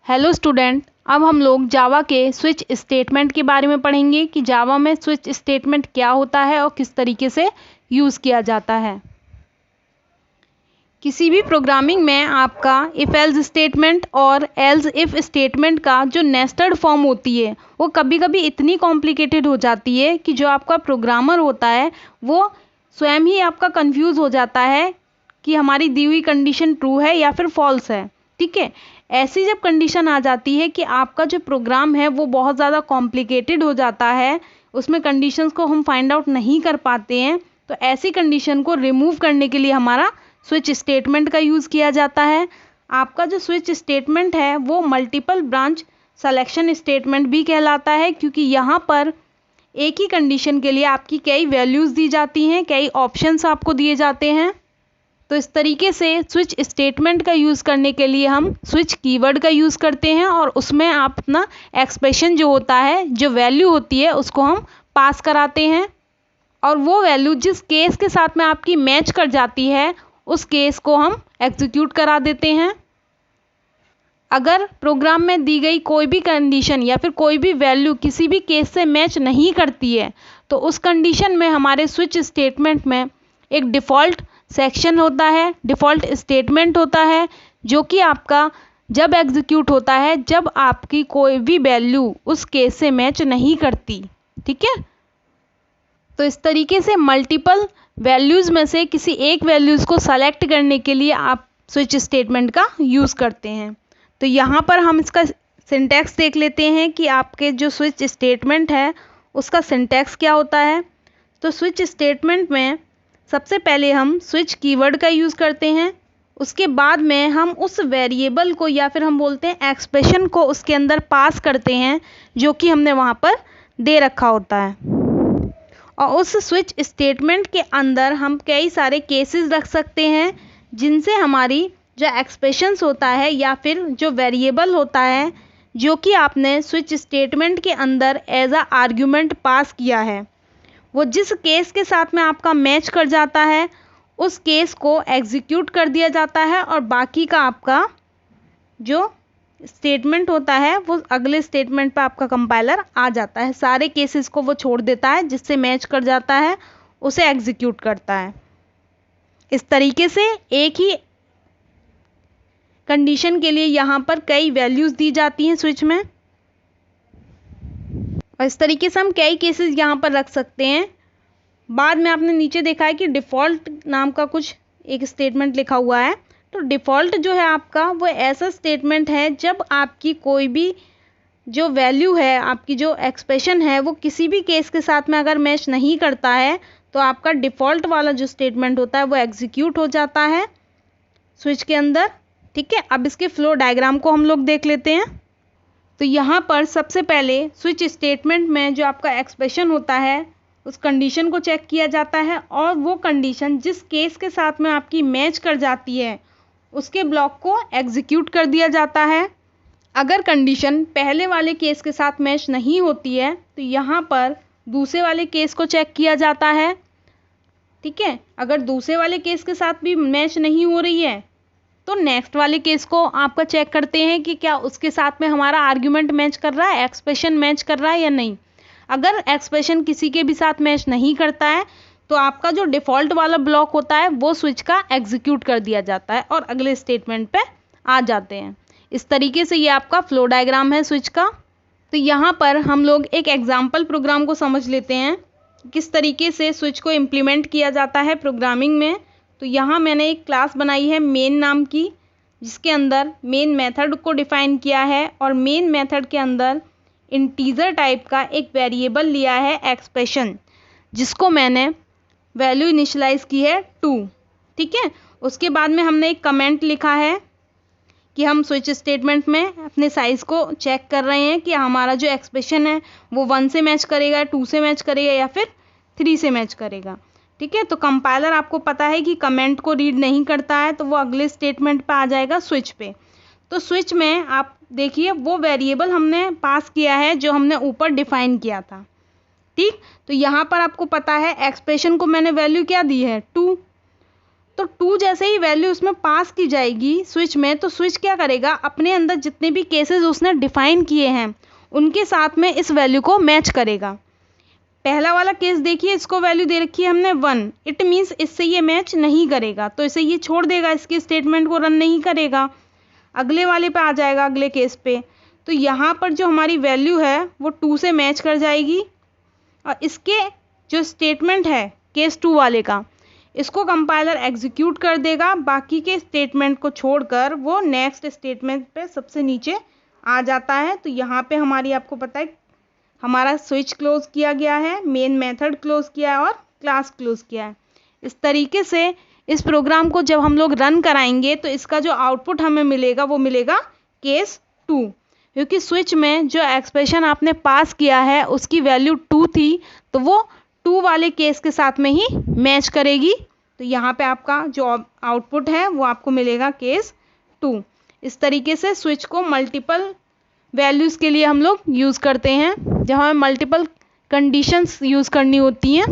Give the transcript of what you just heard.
Hello student, अब हम लोग जावा के स्विच स्टेटमेंट के बारे में पढ़ेंगे कि जावा में स्विच स्टेटमेंट क्या होता है और किस तरीके से यूज़ किया जाता है। किसी भी प्रोग्रामिंग में आपका इफ़ एल्स स्टेटमेंट और एल्स इफ़ स्टेटमेंट का जो नेस्टेड फॉर्म होती है वो कभी कभी इतनी कॉम्प्लिकेटेड हो जाती है कि जो आपका प्रोग्रामर होता है वो स्वयं ही आपका कंफ्यूज हो जाता है कि हमारी दी हुई कंडीशन ट्रू है या फिर फॉल्स है। ठीक है, ऐसी जब कंडीशन आ जाती है कि आपका जो प्रोग्राम है वो बहुत ज़्यादा कॉम्प्लिकेटेड हो जाता है, उसमें कंडीशंस को हम फाइंड आउट नहीं कर पाते हैं, तो ऐसी कंडीशन को रिमूव करने के लिए हमारा स्विच स्टेटमेंट का यूज़ किया जाता है। आपका जो स्विच स्टेटमेंट है वो मल्टीपल ब्रांच सिलेक्शन स्टेटमेंट भी कहलाता है, क्योंकि यहाँ पर एक ही कंडीशन के लिए आपकी कई वैल्यूज़ दी जाती हैं, कई ऑप्शंस आपको दिए जाते हैं। तो इस तरीके से स्विच स्टेटमेंट का यूज़ करने के लिए हम स्विच कीवर्ड का यूज़ करते हैं और उसमें आप अपना एक्सप्रेशन जो होता है, जो वैल्यू होती है, उसको हम पास कराते हैं और वो वैल्यू जिस केस के साथ में आपकी मैच कर जाती है उस केस को हम एग्जीक्यूट करा देते हैं। अगर प्रोग्राम में दी गई कोई भी कंडीशन या फिर कोई भी वैल्यू किसी भी केस से मैच नहीं करती है तो उस कंडीशन में हमारे स्विच स्टेटमेंट में एक डिफ़ॉल्ट सेक्शन होता है, डिफ़ॉल्ट स्टेटमेंट होता है, जो कि आपका जब एग्जीक्यूट होता है जब आपकी कोई भी वैल्यू उस केस से मैच नहीं करती। ठीक है, तो इस तरीके से मल्टीपल वैल्यूज़ में से किसी एक वैल्यूज़ को सेलेक्ट करने के लिए आप स्विच स्टेटमेंट का यूज़ करते हैं। तो यहाँ पर हम इसका सिंटैक्स देख लेते हैं कि आपके जो स्विच स्टेटमेंट है उसका सिंटैक्स क्या होता है। तो स्विच स्टेटमेंट में सबसे पहले हम स्विच कीवर्ड का यूज़ करते हैं, उसके बाद में हम उस वेरिएबल को या फिर हम बोलते हैं एक्सप्रेशन को उसके अंदर पास करते हैं जो कि हमने वहाँ पर दे रखा होता है। और उस स्विच स्टेटमेंट के अंदर हम कई सारे केसेस रख सकते हैं जिनसे हमारी जो एक्सप्रेशंस होता है या फिर जो वेरिएबल होता है जो कि आपने स्विच स्टेटमेंट के अंदर एज अ आर्ग्यूमेंट पास किया है, वो जिस केस के साथ में आपका मैच कर जाता है उस केस को एग्जीक्यूट कर दिया जाता है और बाकी का आपका जो स्टेटमेंट होता है वो अगले स्टेटमेंट पे आपका कंपाइलर आ जाता है, सारे केसेस को वो छोड़ देता है, जिससे मैच कर जाता है उसे एग्जीक्यूट करता है। इस तरीके से एक ही कंडीशन के लिए यहाँ पर कई वैल्यूज़ दी जाती हैं स्विच में, और इस तरीके से हम कई केसेस यहाँ पर रख सकते हैं। बाद में आपने नीचे देखा है कि डिफ़ॉल्ट नाम का कुछ एक स्टेटमेंट लिखा हुआ है। तो डिफ़ॉल्ट जो है आपका वो ऐसा स्टेटमेंट है जब आपकी कोई भी जो वैल्यू है, आपकी जो एक्सप्रेशन है वो किसी भी केस के साथ में अगर मैच नहीं करता है तो आपका डिफ़ॉल्ट वाला जो स्टेटमेंट होता है वो एग्जीक्यूट हो जाता है स्विच के अंदर। ठीक है, अब इसके फ्लो डायग्राम को हम लोग देख लेते हैं। तो यहाँ पर सबसे पहले स्विच स्टेटमेंट में जो आपका एक्सप्रेशन होता है उस कंडीशन को चेक किया जाता है और वो कंडीशन जिस केस के साथ में आपकी मैच कर जाती है उसके ब्लॉक को एग्जीक्यूट कर दिया जाता है। अगर कंडीशन पहले वाले केस के साथ मैच नहीं होती है तो यहाँ पर दूसरे वाले केस को चेक किया जाता है। ठीक है, अगर दूसरे वाले केस के साथ भी मैच नहीं हो रही है तो नेक्स्ट वाले केस को आपका चेक करते हैं कि क्या उसके साथ में हमारा आर्ग्यूमेंट मैच कर रहा है, एक्सप्रेशन मैच कर रहा है या नहीं। अगर एक्सप्रेशन किसी के भी साथ मैच नहीं करता है तो आपका जो डिफ़ॉल्ट वाला ब्लॉक होता है वो स्विच का एग्जीक्यूट कर दिया जाता है और अगले स्टेटमेंट पे आ जाते हैं। इस तरीके से ये आपका फ्लो डायग्राम है स्विच का। तो यहाँ पर हम लोग एक एग्जाम्पल प्रोग्राम को समझ लेते हैं किस तरीके से स्विच को इम्प्लीमेंट किया जाता है प्रोग्रामिंग में। तो यहाँ मैंने एक क्लास बनाई है मेन नाम की, जिसके अंदर मेन मेथड को डिफ़ाइन किया है और मेन मेथड के अंदर इंटीजर टाइप का एक वेरिएबल लिया है एक्सप्रेशन, जिसको मैंने वैल्यू इनिशियलाइज़ की है 2। ठीक है, उसके बाद में हमने एक कमेंट लिखा है कि हम स्विच स्टेटमेंट में अपने साइज़ को चेक कर रहे हैं कि हमारा जो एक्सप्रेशन है वो 1 से मैच करेगा, 2 से मैच करेगा या फिर 3 से मैच करेगा। ठीक है, तो कंपाइलर आपको पता है कि कमेंट को रीड नहीं करता है तो वो अगले स्टेटमेंट पे आ जाएगा स्विच पे। तो स्विच में आप देखिए वो वेरिएबल हमने पास किया है जो हमने ऊपर डिफ़ाइन किया था। ठीक, तो यहाँ पर आपको पता है एक्सप्रेशन को मैंने वैल्यू क्या दी है 2। तो 2 जैसे ही वैल्यू उसमें पास की जाएगी स्विच में, तो स्विच क्या करेगा, अपने अंदर जितने भी केसेस उसने डिफाइन किए हैं उनके साथ में इस वैल्यू को मैच करेगा। पहला वाला केस देखिए, इसको वैल्यू दे रखी है हमने 1, इट मीन्स इससे ये मैच नहीं करेगा, तो इसे ये छोड़ देगा, इसकी स्टेटमेंट को रन नहीं करेगा। अगले वाले पे आ जाएगा, अगले केस पे, तो यहाँ पर जो हमारी वैल्यू है वो 2 से मैच कर जाएगी और इसके जो स्टेटमेंट है केस 2 वाले का, इसको कंपाइलर एग्जीक्यूट कर देगा, बाकी के स्टेटमेंट को छोड़कर वो नेक्स्ट स्टेटमेंट पे सबसे नीचे आ जाता है। तो यहाँ पे हमारी, आपको पता है, हमारा स्विच क्लोज किया गया है, मेन मेथड क्लोज किया है और क्लास क्लोज किया है। इस तरीके से इस प्रोग्राम को जब हम लोग रन कराएंगे तो इसका जो आउटपुट हमें मिलेगा वो मिलेगा केस 2, क्योंकि स्विच में जो एक्सप्रेशन आपने पास किया है उसकी वैल्यू 2 थी, तो वो 2 वाले केस के साथ में ही मैच करेगी। तो यहाँ पे आपका जो आउटपुट है वो आपको मिलेगा केस 2। इस तरीके से स्विच को मल्टीपल वैल्यूज़ के लिए हम लोग यूज़ करते हैं, जब हमें मल्टीपल कंडीशंस यूज़ करनी होती हैं